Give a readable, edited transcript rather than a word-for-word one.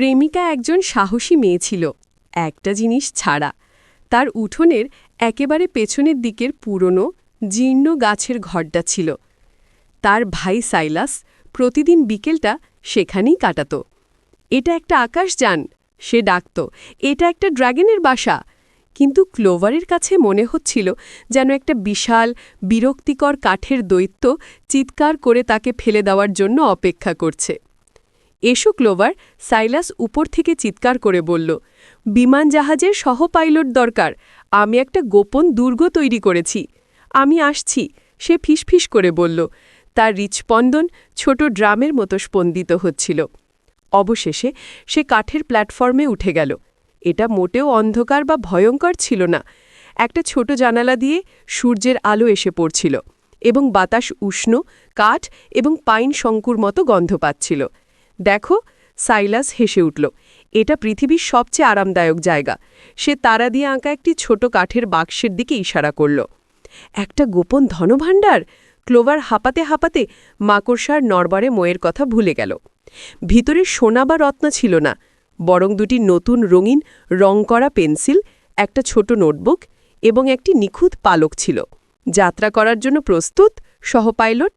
প্রেমিকা একজন সাহসী মেয়ে ছিল, একটা জিনিস ছাড়া। তার উঠোনের একেবারে পেছনের দিকের পুরনো জীর্ণ গাছের ঘরটা ছিল। তার ভাই সাইলাস প্রতিদিন বিকেলটা সেখানেই কাটাত। এটা একটা আকাশযান, সে ডাকত, এটা একটা ড্রাগনের বাসা। কিন্তু ক্লোভারের কাছে মনে হচ্ছিল যেন একটা বিশাল বিরক্তিকর কাঠের দৈত্য চিৎকার করে তাকে ফেলে দেওয়ার জন্য অপেক্ষা করছে। এসো ক্লোভার, সাইলাস উপর থেকে চিৎকার করে বলল, বিমান জাহাজের সহ পাইলট দরকার, আমি একটা গোপন দুর্গ তৈরি করেছি। আমি আসছি, সে ফিসফিস করে বলল। তার হৃৎস্পন্দন ছোট ড্রামের মতো স্পন্দিত হচ্ছিল। অবশেষে সে কাঠের প্ল্যাটফর্মে উঠে গেল। এটা মোটেও অন্ধকার বা ভয়ঙ্কর ছিল না। একটা ছোট জানালা দিয়ে সূর্যের আলো এসে পড়ছিল এবং বাতাস উষ্ণ, কাঠ এবং পাইন শঙ্কুর মতো গন্ধ পাচ্ছিল। দেখো, সাইলাস হেসে উঠল, এটা পৃথিবীর সবচেয়ে আরামদায়ক জায়গা। সে তারা দিয়ে আঁকা একটি ছোট কাঠের বাক্সের দিকে ইশারা করল। একটা গোপন ধনভাণ্ডার! ক্লোভার হাঁপাতে হাঁপাতে মাকড়সার নড়বড়ে ময়ের কথা ভুলে গেল। ভিতরে সোনা বা রত্ন ছিল না, বরং দুটি নতুন রঙিন রং করা পেন্সিল, একটা ছোট নোটবুক এবং একটি নিখুঁত পালক ছিল। যাত্রা করার জন্য প্রস্তুত, সহপাইলট?